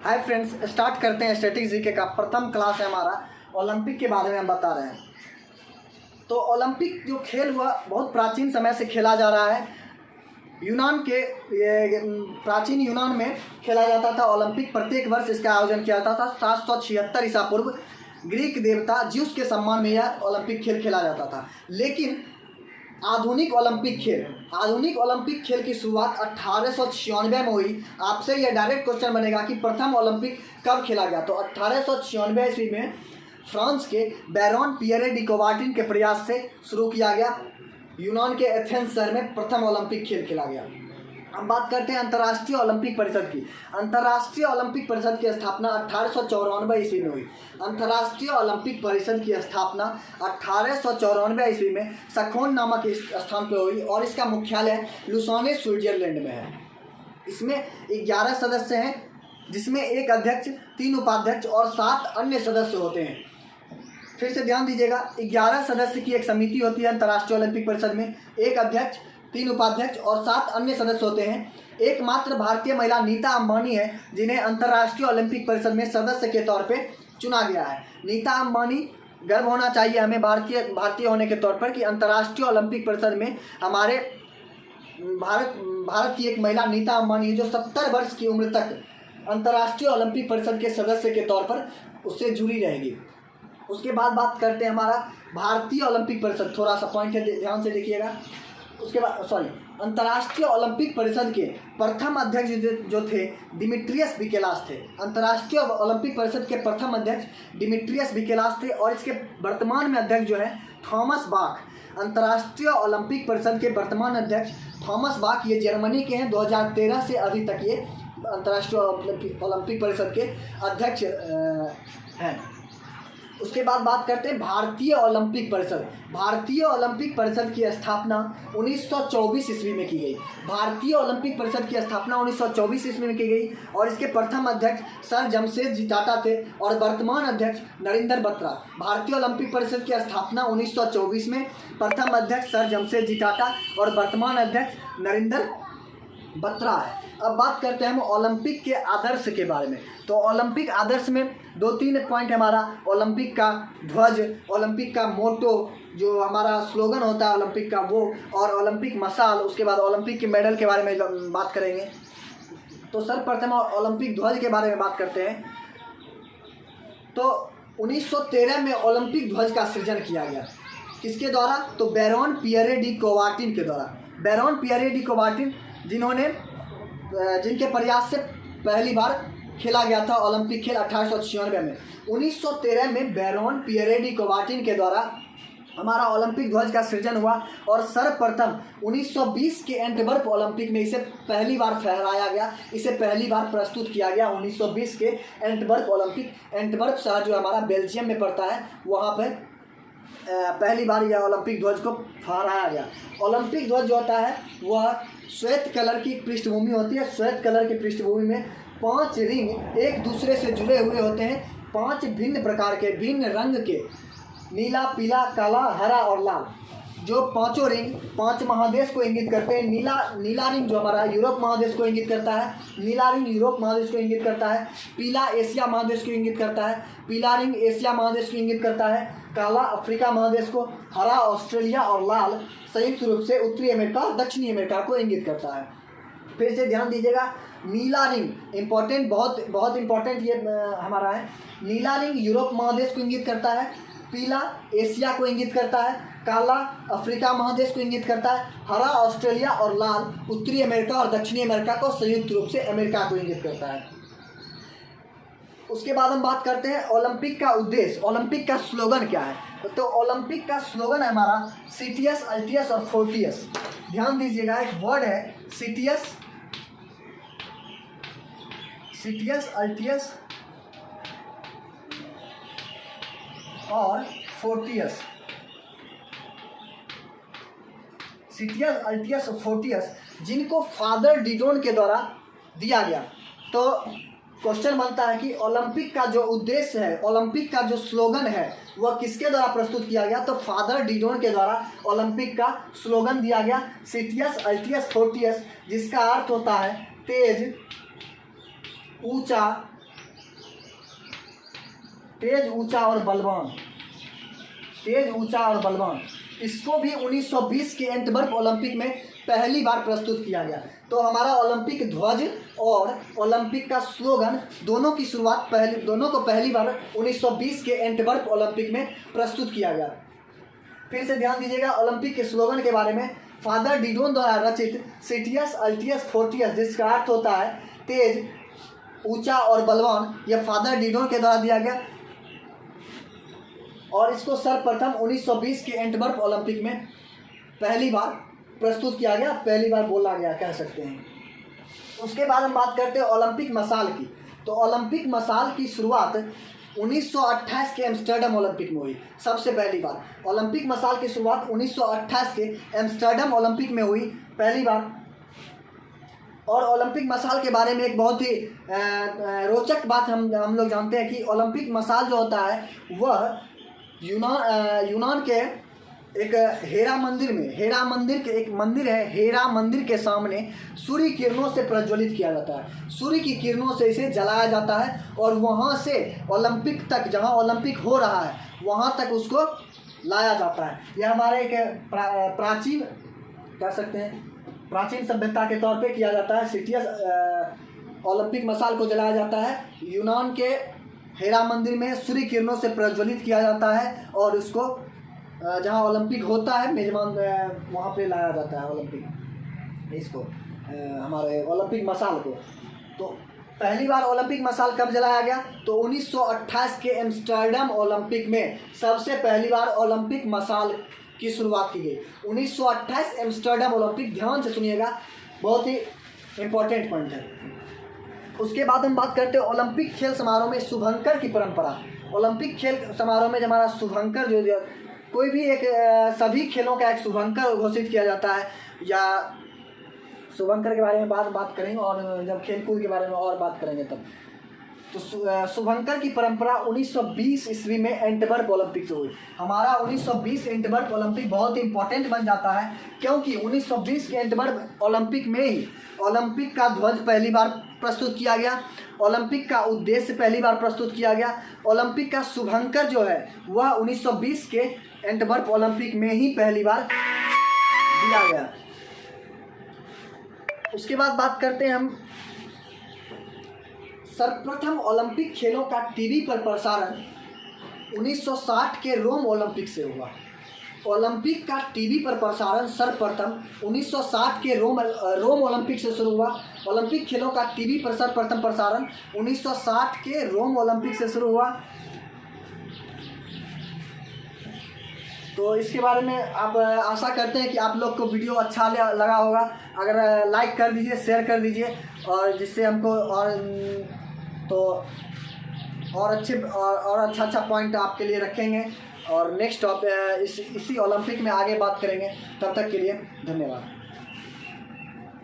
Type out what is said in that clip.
Hi friends, start करते हैं static GK का प्रथम क्लास है हमारा। ओलंपिक के बारे में हम बता रहे हैं। तो ओलंपिक जो खेल हुआ बहुत प्राचीन समय से खेला जा रहा है। यूनान के प्राचीन यूनान में खेला जाता था ओलंपिक। प्रत्येक वर्ष इसका आयोजन किया जाता था। 776 ईसा पूर्व ग्रीक देवता ज्यूस के सम्मान में यह ओलंपिक खेल खेला जाता था। लेकिन आधुनिक ओलंपिक खेल की शुरुआत 1896 में हुई। आपसे यह डायरेक्ट क्वेश्चन बनेगा कि प्रथम ओलंपिक कब खेला गया। तो 1896 ईस्वी में फ्रांस के बैरॉन पियरे डी कोबार्टिन के प्रयास से शुरू किया गया। यूनान के एथेंस शहर में प्रथम ओलंपिक खेल खेला गया। अब बात करते हैं अंतर्राष्ट्रीय ओलंपिक परिषद की। अंतर्राष्ट्रीय ओलंपिक परिषद की स्थापना 1894 ईस्वी में हुई। अंतर्राष्ट्रीय ओलंपिक परिषद की स्थापना 1894 ईस्वी में सखोन नामक स्थान पर हुई और इसका मुख्यालय लुसाने स्विट्जरलैंड में है। इसमें 11 सदस्य हैं, जिसमें एक अध्यक्ष, 3 उपाध्यक्ष और 7 अन्य सदस्य होते हैं। फिर से ध्यान दीजिएगा, 11 सदस्य की एक समिति होती है अंतर्राष्ट्रीय ओलंपिक परिषद में। एक अध्यक्ष, 3 उपाध्यक्ष और 7 अन्य सदस्य होते हैं। एकमात्र भारतीय महिला नीता अंबानी है जिन्हें अंतर्राष्ट्रीय ओलंपिक परिषद में सदस्य के तौर पे चुना गया है। नीता अंबानी, गर्व होना चाहिए हमें भारतीय होने के तौर पर कि अंतर्राष्ट्रीय ओलंपिक परिषद में हमारे भारत की एक महिला नीता अंबानी है जो 70 वर्ष की उम्र तक अंतर्राष्ट्रीय ओलंपिक परिषद के सदस्य के तौर पर उससे जुड़ी रहेगी। उसके बाद बात करते हैं हमारा भारतीय ओलंपिक परिषद। थोड़ा सा पॉइंट है, ध्यान से देखिएगा। उसके बाद अंतर्राष्ट्रीय ओलंपिक परिषद के प्रथम अध्यक्ष जो थे डिमिट्रियस बिकेलास थे। अंतर्राष्ट्रीय ओलंपिक परिषद के प्रथम अध्यक्ष डिमिट्रियस बिकेलास थे और इसके वर्तमान में अध्यक्ष जो है थॉमस बाख। अंतर्राष्ट्रीय ओलंपिक परिषद के वर्तमान अध्यक्ष थॉमस बाख ये जर्मनी के हैं। 2013 से अभी तक ये अंतर्राष्ट्रीय ओलंपिक परिषद के अध्यक्ष हैं। उसके बाद बात करते हैं भारतीय ओलंपिक परिषद। भारतीय ओलंपिक परिषद की स्थापना 1924 ईस्वी में की गई। भारतीय ओलंपिक परिषद की स्थापना 1924 ईस्वी में की गई और इसके प्रथम अध्यक्ष सर जमशेदजी टाटा थे और वर्तमान अध्यक्ष नरेंद्र बत्रा। भारतीय ओलंपिक परिषद की स्थापना 1924 में, प्रथम अध्यक्ष सर जमशेदजी टाटा और वर्तमान अध्यक्ष नरेंद्र बत्रा है। अब बात करते हैं हम ओलंपिक के आदर्श के बारे में। तो ओलंपिक आदर्श में 2-3 पॉइंट हमारा ओलंपिक का ध्वज, ओलंपिक का मोटो जो हमारा स्लोगन होता है ओलंपिक का वो, और ओलंपिक मशाल। उसके बाद ओलंपिक के मेडल के बारे में बात करेंगे। तो सर्वप्रथम ओलंपिक ध्वज के बारे में बात करते हैं। तो 1913 में ओलंपिक ध्वज का सृजन किया गया। किसके द्वारा? तो बैरॉन पियरे डी कोबार्टिन के द्वारा। बैरॉन पियरे डी कोबार्टिन जिनके प्रयास से पहली बार खेला गया था ओलंपिक खेल 1896 में। 1913 में बैरॉन पियरे डी कोबार्टिन के द्वारा हमारा ओलंपिक ध्वज का सृजन हुआ और सर्वप्रथम 1920 के एंटवर्प ओलंपिक में इसे पहली बार फहराया गया। इसे पहली बार प्रस्तुत किया गया 1920 के एंटवर्प ओलंपिक। एंटवर्प शहर जो हमारा बेल्जियम में पड़ता है, वहाँ पर पहली बार यह ओलंपिक ध्वज को फहराया गया। ओलंपिक ध्वज जो होता है वह श्वेत कलर की पृष्ठभूमि होती है। श्वेत कलर की पृष्ठभूमि में 5 रिंग एक दूसरे से जुड़े हुए होते हैं। 5 भिन्न प्रकार के, भिन्न रंग के, नीला, पीला, काला, हरा और लाल, जो 5 रिंग 5 महादेश को इंगित करते हैं। नीला रिंग जो हमारा यूरोप महादेश को इंगित करता है, नीला रिंग यूरोप महादेश को इंगित करता है। पीला एशिया महादेश को इंगित करता है, पीला रिंग एशिया महादेश को इंगित करता है। काला अफ्रीका महादेश को, हरा ऑस्ट्रेलिया और लाल संयुक्त रूप से उत्तरी अमेरिका और दक्षिणी अमेरिका को इंगित करता है। फिर से ध्यान दीजिएगा, नीला रिंग इंपॉर्टेंट, बहुत इंपॉर्टेंट ये हमारा है। नीला रिंग यूरोप महादेश को इंगित करता है, पीला एशिया को इंगित करता है, काला अफ्रीका महादेश को इंगित करता है, हरा ऑस्ट्रेलिया और लाल उत्तरी अमेरिका और दक्षिणी अमेरिका को संयुक्त रूप से अमेरिका को इंगित करता है। उसके बाद हम बात करते हैं ओलंपिक का उद्देश्य, ओलंपिक का स्लोगन क्या है। तो ओलंपिक का स्लोगन है हमारा सिटियस, अल्टियस और फोर्टियस। ध्यान दीजिएगा, एक वर्ड है सिटियस, अल्टियस और फोर्टियस। सिटियस, अल्टियस और फोर्टियस जिनको फादर डिडोन के द्वारा दिया गया। तो क्वेश्चन बनता है कि ओलंपिक का जो उद्देश्य है, ओलंपिक का जो स्लोगन है वह किसके द्वारा प्रस्तुत किया गया। तो फादर डिडोन के द्वारा ओलंपिक का स्लोगन दिया गया सिटियस, अल्टियस, फोर्टियस, जिसका अर्थ होता है तेज, ऊंचा, तेज, ऊंचा और बलवान, तेज, ऊंचा और बलवान, इसको भी 1920 के एंटवर्प ओलंपिक में पहली बार प्रस्तुत किया गया। तो हमारा ओलंपिक ध्वज और ओलंपिक का स्लोगन दोनों की शुरुआत दोनों को पहली बार 1920 के एंटवर्प ओलंपिक में प्रस्तुत किया गया। फिर से ध्यान दीजिएगा ओलंपिक के स्लोगन के बारे में। फादर डिडोन द्वारा रचित सिटियस अल्टियस फोर्टियस, जिसका अर्थ होता है तेज, ऊंचा और बलवान, यह फादर डिडोन के द्वारा दिया गया और इसको सर्वप्रथम 1920 के एंटवर्प ओलंपिक में पहली बार प्रस्तुत किया गया, पहली बार बोला गया कह सकते हैं। उसके बाद हम बात करते हैं ओलंपिक मसाल की। तो ओलंपिक मसाल की शुरुआत 1928 के एम्स्टर्डम ओलंपिक में हुई। सबसे पहली बार ओलंपिक मसाल की शुरुआत 1928 के एम्स्टर्डम ओलंपिक में हुई पहली बार। और ओलंपिक मसाल के बारे में एक बहुत ही रोचक बात हम लोग जानते हैं कि ओलंपिक मसाल जो होता है वह यूनान के एक हेरा मंदिर में, हेरा मंदिर के एक मंदिर है, हेरा मंदिर के सामने सूर्य किरणों से प्रज्वलित किया जाता है। सूर्य की किरणों से इसे जलाया जाता है और वहाँ से ओलंपिक तक, जहाँ ओलंपिक हो रहा है वहाँ तक उसको लाया जाता है। यह हमारे एक प्राचीन कह सकते हैं प्राचीन सभ्यता के तौर पे किया जाता है। सिटियस ओलंपिक मसाल को जलाया जाता है, यूनान के हेरा मंदिर में सूर्य किरणों से प्रज्वलित किया जाता है और उसको जहाँ ओलंपिक होता है मेजबान वहाँ पे लाया जाता है ओलंपिक, इसको हमारे ओलंपिक मसाल को। तो पहली बार ओलंपिक मसाल कब जलाया गया? तो 1928 के एम्स्टर्डम ओलंपिक में सबसे पहली बार ओलंपिक मसाल की शुरुआत की गई। 1928 एम्स्टर्डम ओलंपिक, ध्यान से सुनिएगा, बहुत ही इम्पोर्टेंट पॉइंट है। उसके बाद हम बात करते हैं ओलंपिक खेल समारोह में शुभंकर की परंपरा। ओलंपिक खेल समारोह में हमारा शुभंकर जो कोई भी एक सभी खेलों का एक शुभंकर घोषित किया जाता है, या शुभंकर के बारे में बात करेंगे और जब खेलकूद के बारे में और बात करेंगे तब। तो शुभंकर की परंपरा 1920 ईस्वी में एंटवर्प ओलंपिक से हुई। हमारा 1920 एंटवर्प ओलंपिक बहुत ही इंपॉर्टेंट बन जाता है क्योंकि 1920 के एंटवर्प ओलंपिक में ही ओलंपिक का ध्वज पहली बार प्रस्तुत किया गया, ओलंपिक का उद्देश्य पहली बार प्रस्तुत किया गया, ओलंपिक का शुभंकर जो है वह 1920 के एंटवर्प ओलंपिक में ही पहली बार दिया गया। उसके बाद बात करते हैं हम सर्वप्रथम ओलंपिक खेलों का टीवी पर प्रसारण 1960 के रोम ओलंपिक से हुआ। ओलंपिक का टीवी पर प्रसारण सर्वप्रथम 1960 के रोम ओलंपिक से शुरू हुआ। ओलंपिक खेलों का टीवी पर सर्वप्रथम प्रसारण 1960 के रोम ओलंपिक से शुरू हुआ। तो इसके बारे में आप आशा करते हैं कि आप लोग को वीडियो अच्छा लगा होगा। अगर लाइक कर दीजिए, शेयर कर दीजिए, और जिससे हमको और अच्छा पॉइंट आपके लिए रखेंगे और नेक्स्ट इसी ओलंपिक में आगे बात करेंगे। तब तक के लिए धन्यवाद।